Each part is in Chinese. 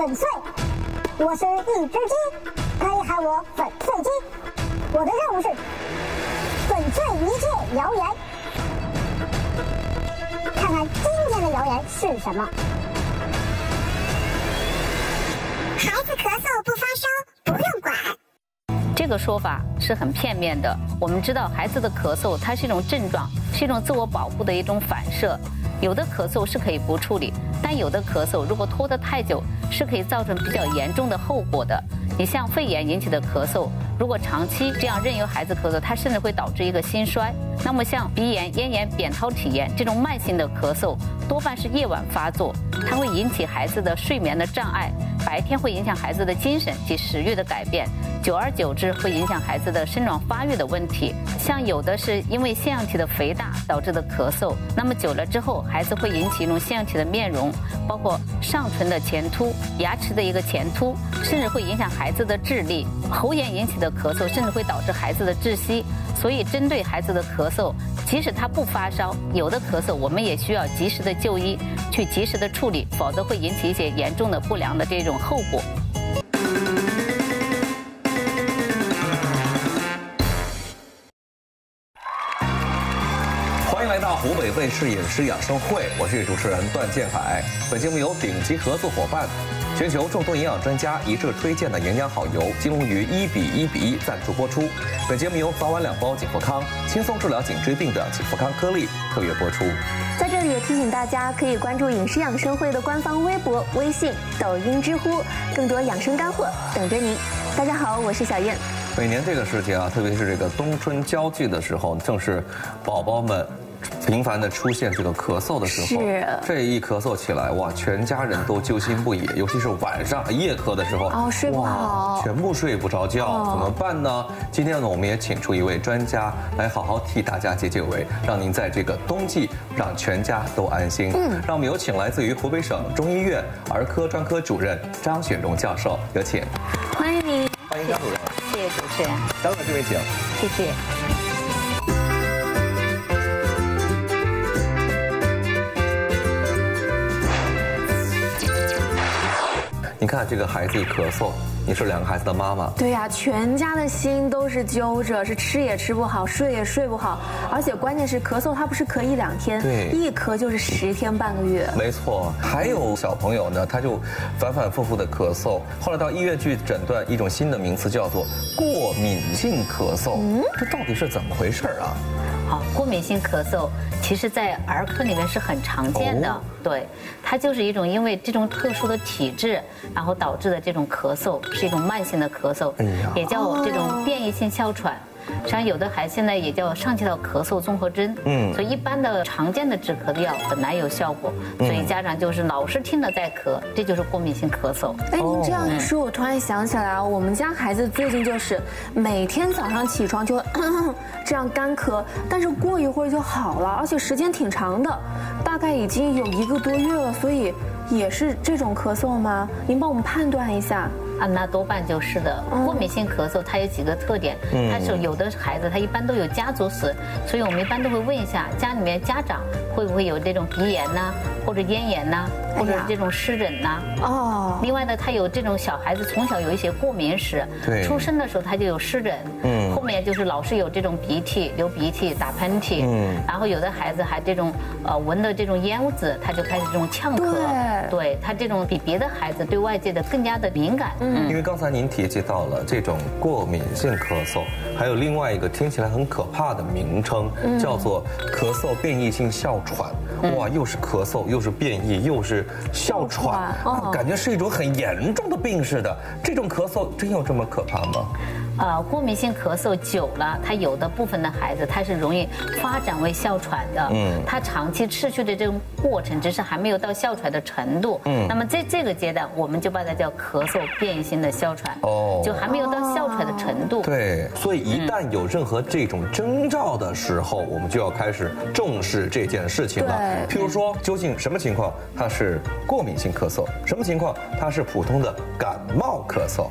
粉碎。我是一只鸡，可以喊我粉碎鸡。我的任务是粉碎一切谣言。看看今天的谣言是什么？孩子咳嗽不发烧，不用管。这个说法是很片面的。我们知道，孩子的咳嗽它是一种症状，是一种自我保护的一种反射。有的咳嗽是可以不处理，但有的咳嗽如果拖得太久，是可以造成比较严重的后果的。你像肺炎引起的咳嗽，如果长期这样任由孩子咳嗽，它甚至会导致一个心衰。那么像鼻炎、咽炎、扁桃体炎这种慢性的咳嗽，多半是夜晚发作，它会引起孩子的睡眠的障碍，白天会影响孩子的精神及食欲的改变，久而久之会影响孩子的生长发育的问题。像有的是因为腺样体的肥大导致的咳嗽，那么久了之后，孩子会引起一种腺样体的面容，包括上唇的前凸、牙齿的一个前凸，甚至会影响孩子的智力。喉炎引起的咳嗽甚至会导致孩子的窒息。所以针对孩子的咳嗽，即使他不发烧，有的咳嗽我们也需要及时的就医，去及时的处理，否则会引起一些严重的不良的这种后果。欢迎来到湖北卫视饮食养生会，我是主持人段建海。本节目由顶级合作伙伴全球众多营养专家一致推荐的营养好油金龙鱼1:1:1赞助播出。本节目由早晚2包锦福康轻松治疗颈椎病的锦福康颗粒特约播出。在这里也提醒大家，可以关注饮食养生会的官方微博、微信、抖音、知乎，更多养生干货等着您。大家好，我是小燕。每年这个时节啊，特别是这个冬春交际的时候，正是宝宝们频繁的出现这个咳嗽的时候，这一咳嗽起来，哇，全家人都揪心不已，尤其是晚上夜咳的时候，睡不好，全部睡不着觉，怎么办呢？今天呢，我们也请出一位专家来好好替大家解解围，让您在这个冬季让全家都安心。让我们有请来自于湖北省中医院儿科专科主任张雪荣教授，有请。欢迎您，欢迎张主任。谢谢主持人。张主任这边请。谢谢。你看这个孩子一咳嗽，你是2个孩子的妈妈，对呀，全家的心都是揪着，是吃也吃不好，睡也睡不好，而且关键是咳嗽，它不是咳1-2天，对，一咳就是10天半个月。没错，还有小朋友呢，他就反反复复的咳嗽，后来到医院去诊断一种新的名词，叫做过敏性咳嗽。这到底是怎么回事啊？好，过敏性咳嗽其实在儿科里面是很常见的，对，它就是一种因为这种特殊的体质，然后导致的这种咳嗽，是一种慢性的咳嗽，也叫这种变异性哮喘。实际上，有的孩子现在也叫上气道咳嗽综合征。所以一般的常见的止咳的药很难有效果，所以家长就是老是听着在咳，这就是过敏性咳嗽。哎，您这样一说，我突然想起来啊，我们家孩子最近就是每天早上起床就会这样干咳，但是过一会儿就好了，而且时间挺长的，大概已经有1个多月了，所以也是这种咳嗽吗？您帮我们判断一下。那多半就是的。过敏性咳嗽它有几个特点，它是有的孩子他一般都有家族史，所以我们一般都会问一下家里面家长会不会有这种鼻炎呐，或者咽炎呐，或者这种湿疹呐。另外呢，他有这种小孩子从小有一些过敏史，出生的时候他就有湿疹，后面就是老是有这种鼻涕、流鼻涕、打喷嚏，然后有的孩子还这种闻的这种烟子，他就开始这种呛咳，对他这种比别的孩子对外界的更加的敏感。因为刚才您提及到了这种过敏性咳嗽，还有另外一个听起来很可怕的名称，叫做咳嗽变异性哮喘。哇，又是咳嗽，又是变异，又是哮喘，感觉是一种很严重的病似的。这种咳嗽真有这么可怕吗？过敏性咳嗽久了，他有的部分的孩子他是容易发展为哮喘的，他长期持续的这种过程只是还没有到哮喘的程度，那么在这个阶段我们就把它叫咳嗽变异性的哮喘，就还没有到哮喘的程度。对，所以一旦有任何这种征兆的时候，我们就要开始重视这件事情了。譬如说，究竟什么情况它是过敏性咳嗽，什么情况它是普通的感冒咳嗽？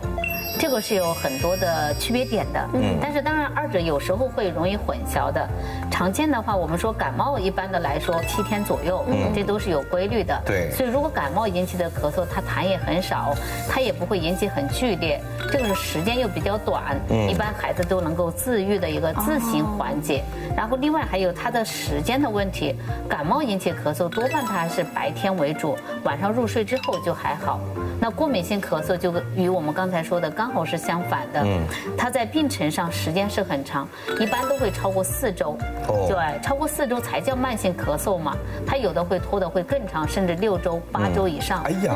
这个是有很多的区别点的。但是当然二者有时候会容易混淆的。常见的话，我们说感冒一般的来说7天左右，这都是有规律的。对。所以如果感冒引起的咳嗽，它痰也很少，它也不会引起很剧烈，这个是时间又比较短，一般孩子都能够自愈的一个自行缓解。然后另外还有它的时间的问题，感冒引起咳嗽多半它还是白天为主，晚上入睡之后就还好。那过敏性咳嗽就与我们刚才说的刚好是相反的，它在病程上时间是很长，一般都会超过4周，对，超过4周才叫慢性咳嗽嘛。它有的会拖得会更长，甚至6周、8周以上。哎呀，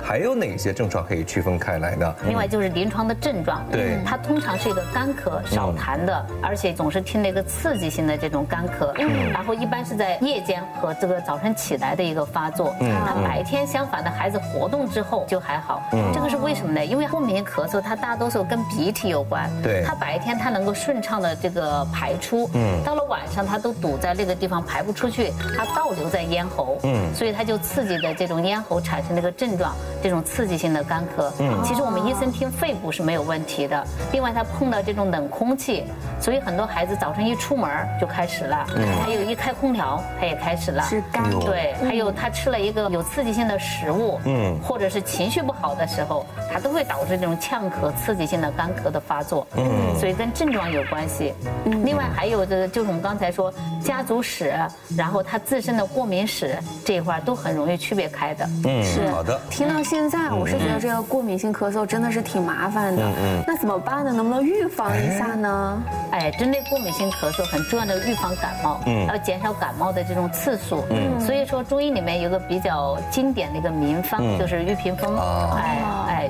还有哪些症状可以区分开来呢？另外就是临床的症状，对，它通常是一个干咳、少痰的，而且总是听了一个刺激性的这种干咳，然后一般是在夜间和这个早晨起来的一个发作。那白天相反的，孩子活动之后就还好。这个是为什么呢？因为过敏性咳嗽它大多数跟鼻涕有关，对，它白天它能够顺畅的这个排出，到了晚上它都堵在那个地方排不出去，它倒流在咽喉，所以它就刺激的这种咽喉产生这个症状，这种刺激性的干咳。其实我们医生听肺部是没有问题的，另外他碰到这种冷空气，所以很多孩子早晨一出门就开始了，还有一开空调他也开始了，是干。对，还有他吃了一个有刺激性的食物，或者是情绪不好的时候，它都会导致这种呛咳、刺激性的干咳的发作。所以跟症状有关系。另外还有的就是我们刚才说家族史，然后他自身的过敏史这一块都很容易区别开的。是好的。听到现在，我是觉得这个过敏性咳嗽真的是挺麻烦的。那怎么办呢？能不能预防一下呢？针对过敏性咳嗽，很重要的预防感冒，要减少感冒的这种次数。所以说中医里面有个比较经典的一个名方，就是玉屏风。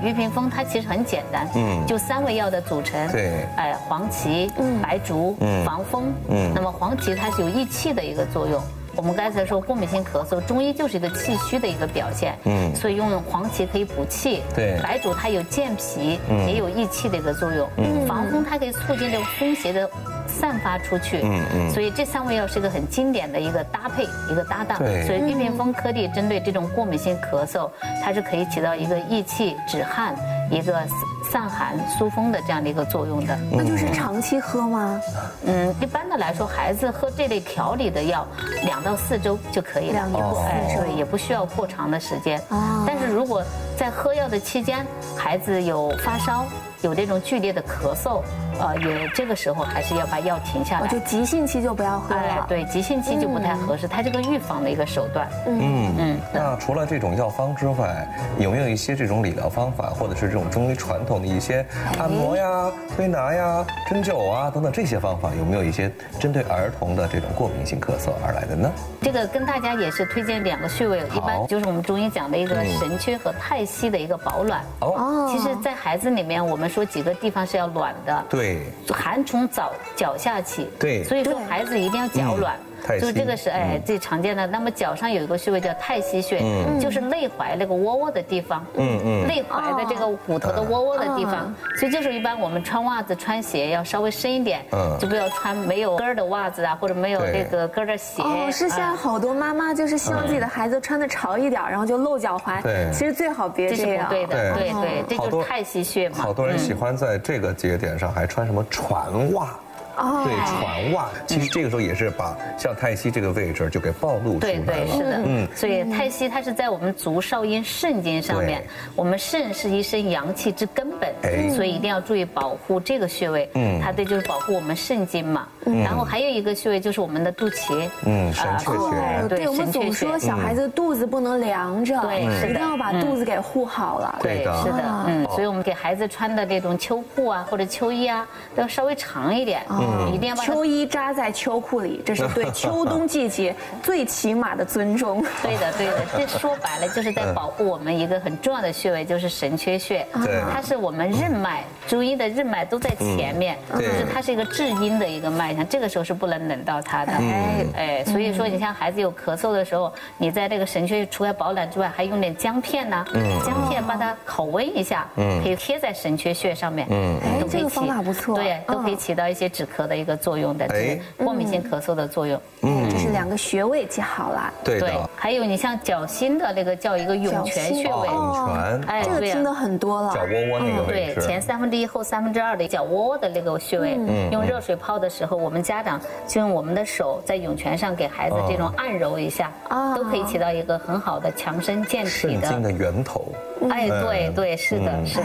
玉屏风它其实很简单，就3味药的组成。对。黄芪、白术、防风。那么黄芪它是有益气的一个作用。我们刚才说过敏性咳嗽，中医就是一个气虚的一个表现，所以用黄芪可以补气，对，白术它有健脾，也有益气的一个作用，防风它可以促进这个风邪的散发出去，所以这3味药是一个很经典的一个搭配，一个搭档。所以玉屏风颗粒针对这种过敏性咳嗽，它是可以起到一个益气止汗、一个散寒疏风的这样的一个作用的。那就是长期喝吗？一般的来说，孩子喝这类调理的药2到4周就可以了，对，也不需要过长的时间。但是如果在喝药的期间，孩子有发烧，有这种剧烈的咳嗽，也这个时候还是要把药停下来。就急性期就不要喝了。对，急性期就不太合适，它这个预防的一个手段。那除了这种药方之外，有没有一些这种理疗方法，或者是这种中医传统的一些按摩呀、推拿呀、针灸啊等等这些方法，有没有一些针对儿童的这种过敏性咳嗽而来的呢？这个跟大家也是推荐2个穴位，一般就是我们中医讲的一个神阙和太溪的一个保暖。其实，在孩子里面，我们说几个地方是要暖的。对。寒从脚下起。对。所以说孩子一定要脚暖。就这个是最常见的。那么脚上有一个穴位叫太溪穴，就是内踝那个窝窝的地方，内踝的这个骨头的窝窝的地方。所以这时候一般我们穿袜子穿鞋要稍微深一点，就不要穿没有跟儿的袜子啊，或者没有这个跟儿的鞋。是现在好多妈妈就是希望自己的孩子穿的潮一点，然后就露脚踝。对，其实最好别这样。这是不对的，对，这就是太溪穴嘛。好多人喜欢在这个节点上还穿什么船袜。对，船袜，其实这个时候也是把像太溪这个位置就给暴露出来了。对，是的，所以太溪它是在我们足少阴肾经上面，我们肾是一身阳气之根本，所以一定要注意保护这个穴位。它对就是保护我们肾经嘛。然后还有一个穴位就是我们的肚脐，神阙穴。对，我们总说小孩子肚子不能凉着，对，一定要把肚子给护好了。对，是的，所以我们给孩子穿的这种秋裤啊或者秋衣啊，都要稍微长一点。一定要把秋衣扎在秋裤里，这是对秋冬季节最起码的尊重。对的，这说白了就是在保护我们一个很重要的穴位，就是神阙穴。它是我们任脉，中医的任脉都在前面，就是它是一个至阴的一个脉象，这个时候是不能冷到它的。所以说你像孩子有咳嗽的时候，你在这个神阙除了保暖之外，还用点姜片呐，姜片把它烤温一下，可以贴在神阙穴上面。这个方法不错。对，都可以起到一些止咳咳的一个作用的，过敏性咳嗽的作用。这是2个穴位记好了。对的。还有你像脚心的那个叫一个涌泉穴位，涌泉，哎，这个听得很多了。脚窝窝那个位置，对，前1/3后2/3的脚窝的那个穴位，用热水泡的时候，我们家长就用我们的手在涌泉上给孩子这种按揉一下，都可以起到一个很好的强身健体的。肾经的源头。哎，对，是的。是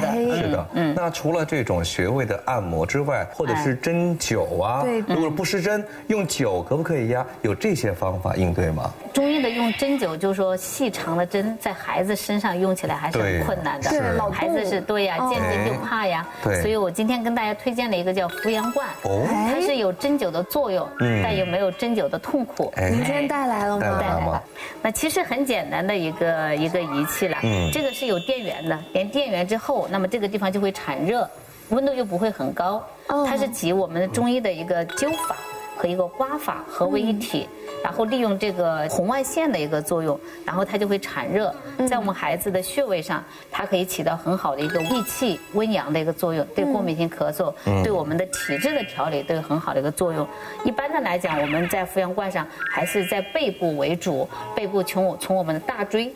的。那除了这种穴位的按摩之外，或者是针灸啊，如果不施针，用灸可不可以呀？有这些方法应对吗？中医的用针灸，就是说细长的针在孩子身上用起来还是很困难的。对，孩子是对呀，见针就怕呀。对。所以我今天跟大家推荐了一个叫扶阳罐，它是有针灸的作用，但又没有针灸的痛苦。您今天带来了吗？带来了。那其实很简单的一个仪器了，这个是有电源的，连电源之后，那么这个地方就会产热，温度又不会很高。它是集我们中医的一个灸法和一个刮法合为一体，然后利用这个红外线的一个作用，然后它就会产热，在我们孩子的穴位上，它可以起到很好的一个益气温阳的一个作用，对过敏性咳嗽，对我们的体质的调理都有很好的一个作用。一般的来讲，我们在扶阳罐上还是在背部为主，背部从我们的大椎。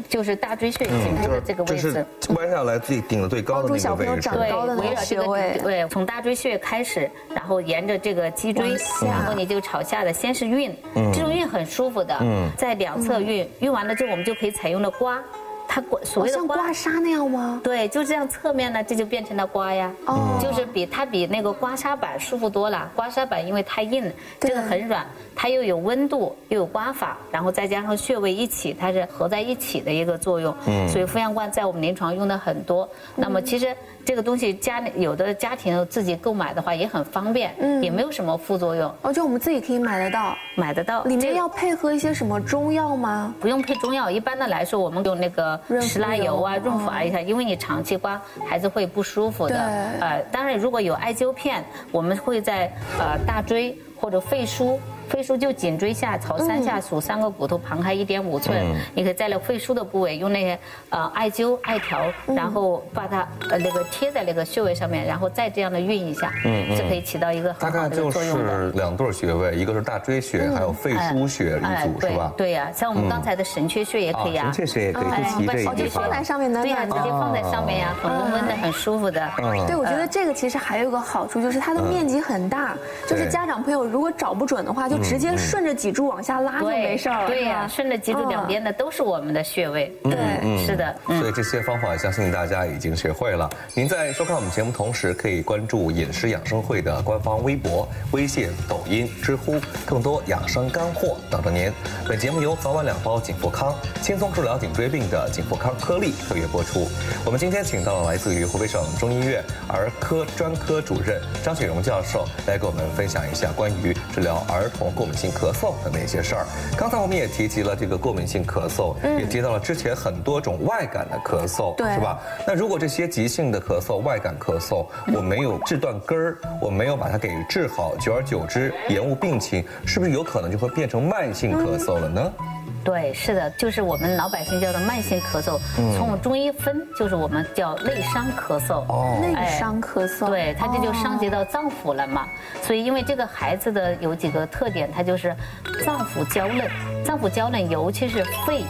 就是大椎穴颈部的这个位置，弯下来最顶的最高的那个位置，帮助小朋友长高的那个穴位。对，从大椎穴开始，然后沿着这个脊椎，然后你就朝下的，先是运，这种运很舒服的，在两侧运完了之后，我们就可以采用了刮。它所谓的像刮痧那样吗？对，就这样侧面呢，这就变成了刮呀。就是比那个刮痧板舒服多了。刮痧板因为太硬，这个很软，它又有温度，又有刮法，然后再加上穴位一起，它是合在一起的一个作用。所以扶阳罐在我们临床用的很多。那么其实这个东西有的家庭自己购买的话也很方便，也没有什么副作用。就我们自己可以买得到。买得到。里面要配合一些什么中药吗？不用配中药，一般的来说，我们用那个石蜡油啊，润肤一下，因为你长期刮孩子会不舒服的。当然如果有艾灸片，我们会在大椎或者肺腧就颈椎下朝3下数3个骨头，旁开1.5寸。你可以在那肺腧的部位用那些艾灸艾条，然后把它那个贴在那个穴位上面，然后再这样的运一下，是可以起到一个很好的作用的。大概就是2对穴位，一个是大椎穴，还有肺腧穴一组，是吧？对呀，像我们刚才的神阙穴也可以啊。神阙穴也可以提这一地方。就放在上面的。对呀，直接放在上面呀，很温温的，很舒服的。对，我觉得这个其实还有一个好处，就是它的面积很大，就是家长朋友如果找不准的话，就直接顺着脊柱往下拉就没事了。对呀，顺着脊柱两边的都是我们的穴位。对，是的。所以这些方法相信大家已经学会了。您在收看我们节目同时，可以关注饮食养生会的官方微博、微信、抖音、知乎，更多养生干货等着您。本节目由早晚2包颈富康轻松治疗颈椎病的颈富康颗粒特约播出。我们今天请到了来自于湖北省中医院儿科专科主任张雪荣教授，来给我们分享一下关于治疗儿童过敏性咳嗽的那些事儿。刚才我们也提及了这个过敏性咳嗽，也提到了之前很多种外感的咳嗽，是吧？那如果这些急性的咳嗽、外感咳嗽，我没有治断根儿，我没有把它给治好，久而久之延误病情，是不是有可能就会变成慢性咳嗽了呢？对，是的，就是我们老百姓叫的慢性咳嗽。从我们中医分，就是我们叫内伤咳嗽。内伤咳嗽。对，它这就伤及到脏腑了嘛。所以因为这个孩子的有几个特点，它就是脏腑娇嫩，脏腑娇嫩，尤其是肺、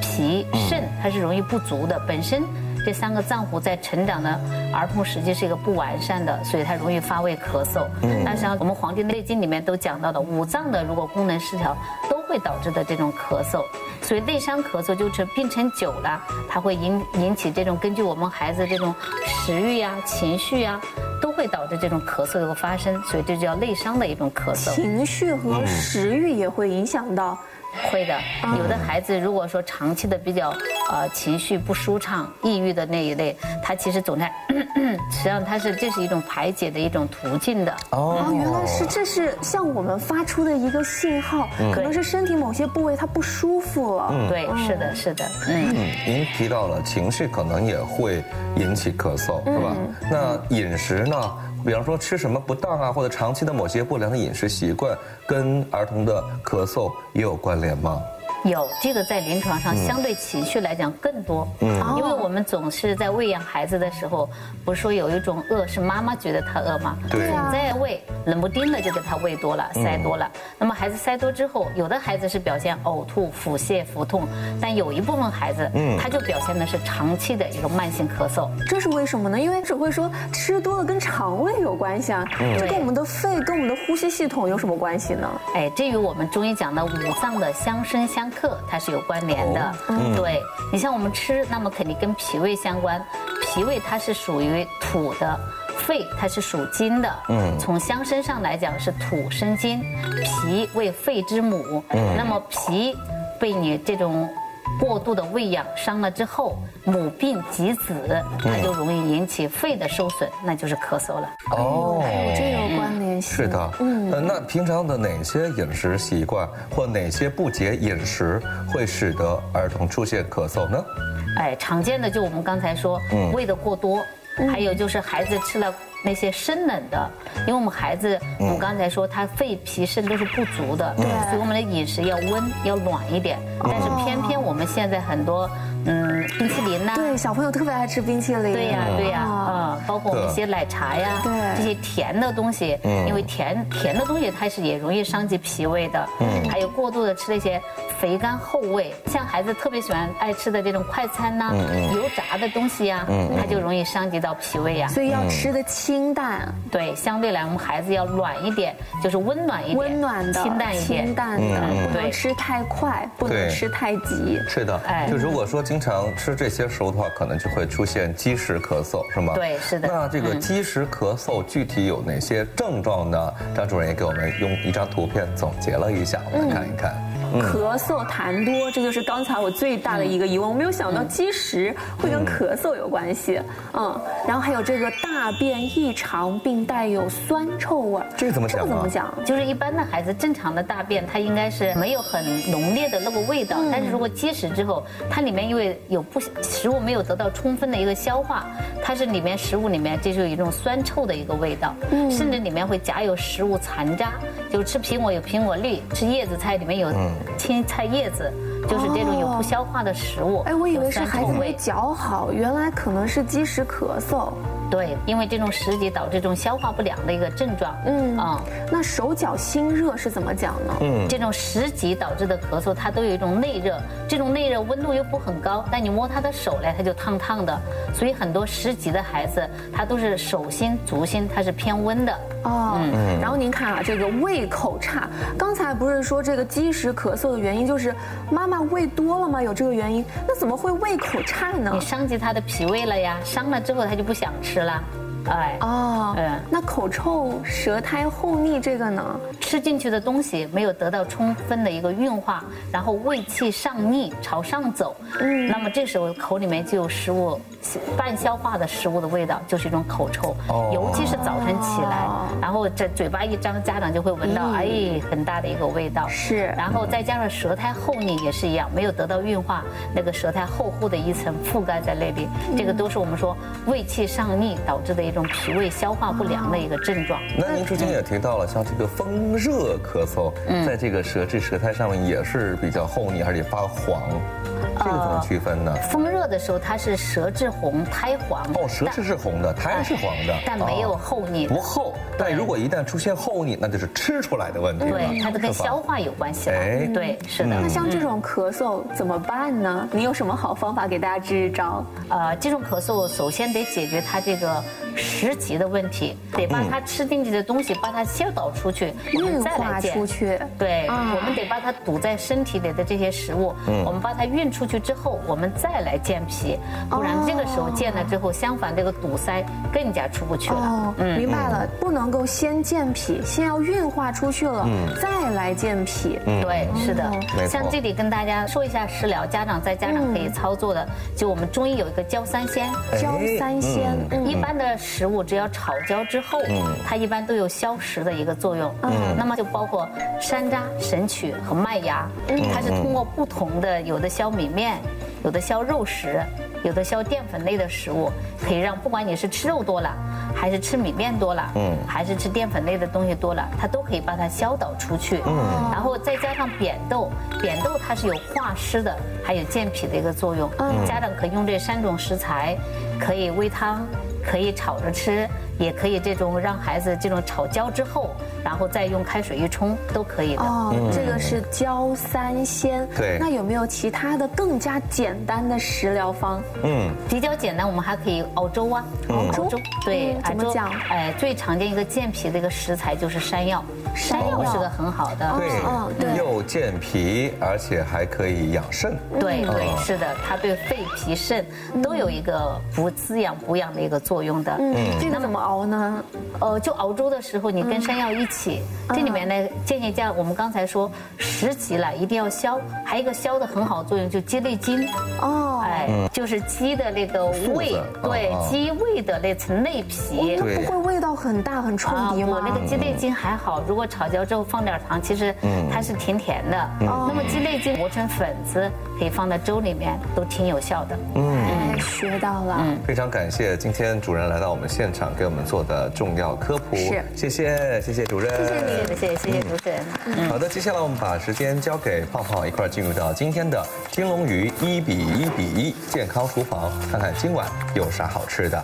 脾、肾，它是容易不足的。本身这3个脏腑在成长的儿童时期是一个不完善的，所以它容易发为咳嗽。但是我们《黄帝内经》里面都讲到的，5脏的如果功能失调，都会导致的这种咳嗽。所以内伤咳嗽就是病程久了，它会引起这种根据我们孩子这种食欲呀、情绪呀，都会导致这种咳嗽的发生，所以这就叫内伤的一种咳嗽。情绪和食欲也会影响到。会的，有的孩子如果说长期的比较情绪不舒畅、抑郁的那一类，他其实总在实际上这是一种排解的一种途径的。原来这是向我们发出的一个信号，可能是身体某些部位它不舒服了。对，是的，是的。您提到了情绪可能也会引起咳嗽，是吧？那饮食呢？比方说吃什么不当啊，或者长期的某些不良的饮食习惯，跟儿童的咳嗽也有关联吗？有这个在临床上相对情绪来讲更多，因为我们总是在喂养孩子的时候，不是说有一种饿是妈妈觉得他饿吗？对总在喂，冷不丁的就给他喂多了，塞多了。那么孩子塞多之后，有的孩子是表现呕吐、腹泻、腹痛，但有一部分孩子，他就表现的是长期的一个慢性咳嗽。这是为什么呢？因为只会说吃多了跟肠胃有关系啊，这跟我们的肺、跟我们的呼吸系统有什么关系呢？哎，这与我们中医讲的五脏的相生相克，它是有关联的。对，你像我们吃，那么肯定跟脾胃相关，脾胃它是属于土的。肺它是属金的，从相生上来讲是土生金，脾为肺之母，那么脾被你这种过度的喂养伤了之后，母病及子，它就容易引起肺的受损，那就是咳嗽了。哦，这有关联性。是的，那平常的哪些饮食习惯或哪些不洁饮食会使得儿童出现咳嗽呢？哎，常见的就我们刚才说，喂的过多。还有就是孩子吃了那些生冷的，因为我们孩子，我们刚才说他肺脾肾都是不足的，所以我们的饮食要温要暖一点。但是偏偏我们现在很多冰淇淋呐，对，小朋友特别爱吃冰淇淋，对呀，包括我们一些奶茶呀，这些甜的东西，因为甜的东西它是也容易伤及脾胃的，还有过度的吃那些肥甘厚味，像孩子特别喜欢爱吃的这种快餐呐，油炸的东西呀，它就容易伤及到脾胃呀。所以要吃的清淡，对，相对来我们孩子要软一点，就是温暖一点，温暖的，清淡一点，清淡的，不能吃太快，不能吃太急。是的，就如果说经常吃这些食物的话，可能就会出现积食咳嗽，是吗？对，是的。那这个积食咳嗽具体有哪些症状呢？张主任也给我们用一张图片总结了一下，我们看一看。咳嗽痰多，这就是刚才我最大的一个疑问，我没有想到积食会跟咳嗽有关系。然后还有这个大便异常并带有酸臭味，这个怎么讲？这个怎么讲？就是一般的孩子正常的大便，它应该是没有很浓烈的那个味道，但是如果积食之后，它里面因为有食物没有得到充分的一个消化，它是里面食物里面这就有一种酸臭的一个味道，甚至里面会夹有食物残渣，就吃苹果有苹果粒，吃叶子菜里面有青菜叶子，就是这种有不消化的食物。哎，我以为是孩子没嚼好，原来可能是积食咳嗽。对，因为这种食积导致这种消化不良的一个症状。那手脚心热是怎么讲呢？这种食积导致的咳嗽，它都有一种内热，这种内热温度又不很高，但你摸他的手来，它就烫烫的，所以很多食积的孩子，他都是手心、足心，它是偏温的。然后您看啊，这个胃口差，刚才不是说这个积食咳嗽的原因就是妈妈喂多了吗？有这个原因，那怎么会胃口差呢？你伤及他的脾胃了呀，伤了之后他就不想吃了。那口臭、舌苔厚腻这个呢？吃进去的东西没有得到充分的一个运化，然后胃气上逆朝上走，那么这时候口里面就有食物半消化的食物的味道，就是一种口臭，尤其是早晨起来，然后这嘴巴一张，家长就会闻到很大的一个味道。是，然后再加上舌苔厚腻也是一样，没有得到运化，那个舌苔厚厚的一层覆盖在那里，这个都是我们说胃气上逆导致的一种脾胃消化不良的一个症状。那您之前也提到了，像这个风热咳嗽，在这个舌质舌苔上面也是比较厚腻，而且发黄，这个怎么区分呢？风热的时候它是舌质红，苔黄。舌质是红的，苔是黄的，但没有厚腻。不厚，但如果一旦出现厚腻，那就是吃出来的问题了。对，它都跟消化有关系了。对，是的。那像这种咳嗽怎么办呢？你有什么好方法给大家支招？这种咳嗽首先得解决它这个食积的问题，得把它吃进去的东西把它消导出去，我们再来健。出去。对，我们得把它堵在身体里的这些食物，我们把它运出去之后，我们再来健脾，不然这个时候健了之后，相反这个堵塞更加出不去了。明白了，不能够先健脾，先要运化出去了，再来健脾。对，是的。像这里跟大家说一下食疗，家长可以操作的，就我们中医有一个焦三鲜。焦三鲜，一般的食物只要炒焦之后，它一般都有消食的一个作用。那么就包括山楂、神曲和麦芽，它是通过不同的，有的消米面，有的消肉食，有的消淀粉类的食物，可以让不管你是吃肉多了，还是吃米面多了，还是吃淀粉类的东西多了，它都可以把它消导出去。然后再加上扁豆，扁豆它是有化湿的，还有健脾的一个作用。家长可以用这3种食材，可以煨汤，可以炒着吃，也可以这种让孩子这种炒焦之后，然后再用开水一冲都可以的。这个是焦3鲜。对。那有没有其他的更加简单的食疗方？比较简单，我们还可以熬粥啊。熬粥。对，怎么讲？最常见一个健脾的一个食材就是山药。山药是个很好的。对，又健脾，而且还可以养肾。对，是的，它对肺脾肾都有一个滋养补养的一个作用的。这个怎么熬呢？就熬粥的时候，你跟山药一起，这里面呢建议我们刚才说10级了，一定要消，还有一个消的很好作用，就鸡肋筋。就是鸡的那个胃，对，鸡胃的那层内皮。不会味道很大很冲鼻吗？那个鸡肋筋还好，如果炒焦之后放点糖，其实它是挺甜的。那么鸡肋筋磨成粉子，可以放在粥里面，都挺有效的。学到了。非常感谢今天主任来到我们现场给我们做的重要科普。谢谢主任。谢谢主持人。好的，接下来我们把时间交给胖胖，一块进入到今天的金龙鱼1比1比1健康厨房，看看今晚有啥好吃的。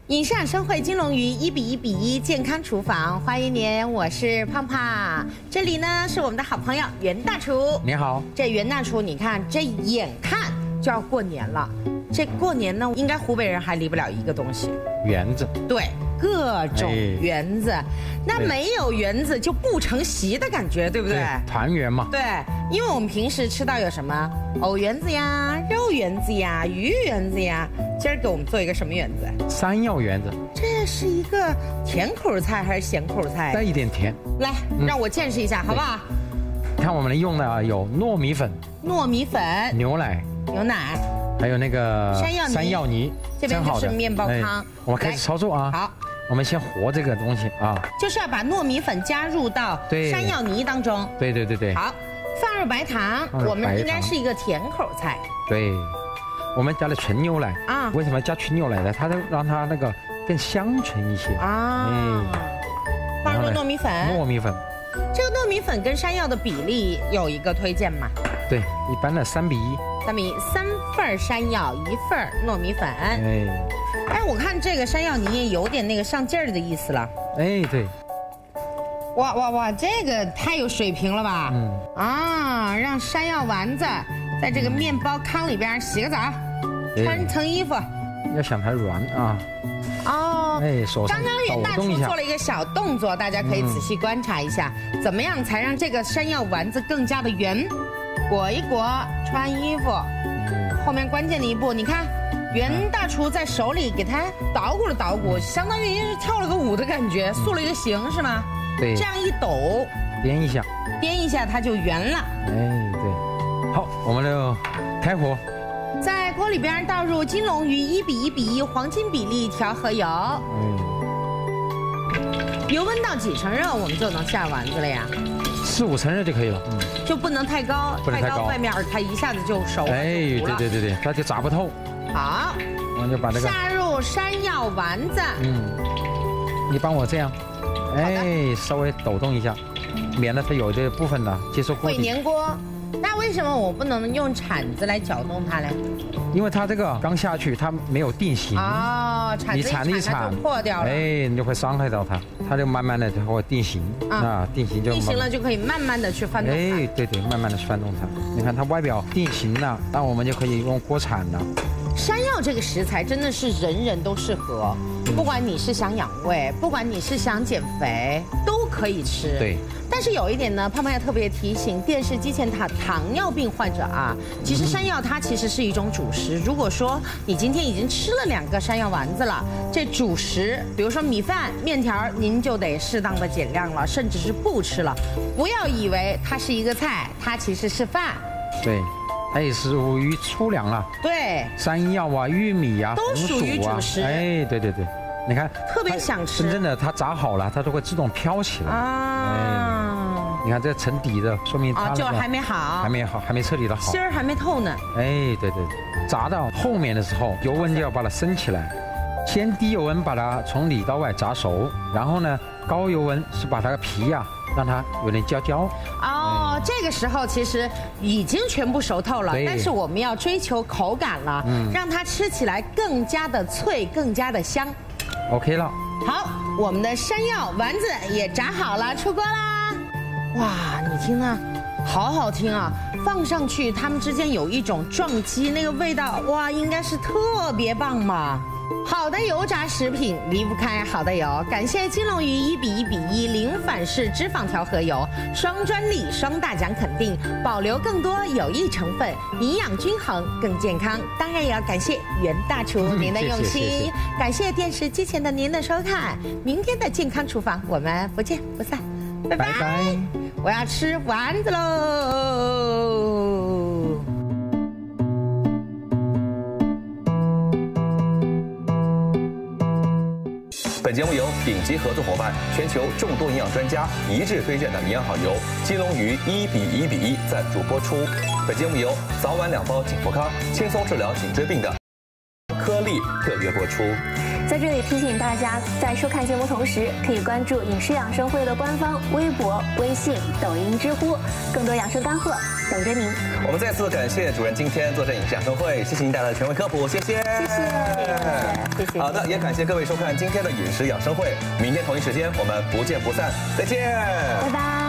以上收回金龙鱼1比1比1健康厨房，欢迎您，我是胖胖。这里呢是我们的好朋友袁大厨。你好，这袁大厨，你看这眼看就要过年了，这过年呢，应该湖北人还离不了一个东西，圆子。对，各种圆子。那没有圆子就不成席的感觉，对不对？团圆嘛。对，因为我们平时吃到有什么藕圆子呀、肉圆子呀、鱼圆子呀。今儿给我们做一个什么圆子？山药圆子。这是一个甜口菜还是咸口菜？带一点甜。来，让我见识一下，好不好？看我们用的有糯米粉、牛奶、还有那个山药泥。这边就是面包糠。我们开始操作啊。好，我们先和这个东西啊。就是要把糯米粉加入到山药泥当中。对。好，放入白糖，我们应该是一个甜口菜。对。我们加了纯牛奶啊，为什么加纯牛奶呢？它让它那个更香醇一些啊。放入糯米粉。这个糯米粉跟山药的比例有一个推荐吗？对，一般的3比1。3份山药，1份糯米粉。我看这个山药泥也有点那个上劲儿的意思了。对。哇，这个太有水平了吧？让山药丸子在这个面包糠里边洗个澡。穿层衣服，要想它软啊！手上刚刚袁大厨做了一个小动作，大家可以仔细观察一下，怎么样才让这个山药丸子更加的圆？裹一裹，穿衣服。后面关键的一步，你看袁大厨在手里给它捣鼓了捣鼓，相当于是跳了个舞的感觉，塑了一个形是吗？对。这样一抖，颠一下，它就圆了。对。好，我们就开火。在锅里边倒入金龙鱼1比1比1黄金比例调和油。油温到几成热我们就能下丸子了呀？4、5成热就可以了。就不能太高，太高外面它一下子就熟了。对，它就炸不透。好，我们就把这个下入山药丸子。你帮我这样，稍微抖动一下，免得它有这部分呢接受锅底会粘锅。那为什么我不能用铲子来搅动它呢？因为它这个刚下去，它没有定型。你铲一铲就破掉了。你就会伤害到它，它就慢慢的就会定型。定型了就可以慢慢的去翻动它。对，慢慢的去翻动它。你看它外表定型了，那我们就可以用锅铲了。山药这个食材真的是人人都适合，不管你是想养胃，不管你是想减肥，都可以吃。对。但是有一点呢，胖胖要特别提醒电视机前糖尿病患者啊，其实山药它其实是一种主食。如果说你今天已经吃了2个山药丸子了，这主食，比如说米饭、面条，您就得适当的减量了，甚至是不吃了。不要以为它是一个菜，它其实是饭。对。它也是属于粗粮了。对。山药啊、玉米啊、都属于主食。对。你看，特别想吃。真正的它炸好了，它都会自动飘起来啊。你看这沉底的，说明它就还没好，还没彻底的好，芯儿还没透呢。哎，对，炸到后面的时候，油温就要把它升起来，先低油温把它从里到外炸熟，然后呢，高油温是把它的皮呀。让它有点焦。哦，这个时候其实已经全部熟透了，但是我们要追求口感了，让它吃起来更加的脆，更加的香。OK 了。好，我们的山药丸子也炸好了，出锅啦！哇，你听呢，好好听啊！放上去，它们之间有一种撞击，那个味道，哇，应该是特别棒嘛。好的油炸食品离不开好的油，感谢金龙鱼1:1:1零反式脂肪调和油，双专利双大奖肯定，保留更多有益成分，营养均衡更健康。当然也要感谢袁大厨您的用心，感谢电视机前的您的收看。明天的健康厨房我们不见不散，拜拜。我要吃丸子喽。本节目由顶级合作伙伴、全球众多营养专家一致推荐的营养好油金龙鱼1:1:1赞助播出。本节目由早晚2包颈福康轻松治疗颈椎病的颗粒特约播出。在这里提醒大家，在收看节目同时，可以关注饮食养生会的官方微博、微信、抖音、知乎，更多养生干货等着您。我们再次感谢主任今天坐镇饮食养生会，谢谢您带来的权威科普，谢谢。谢谢。好的，也感谢各位收看今天的饮食养生会，明天同一时间我们不见不散，再见，拜拜。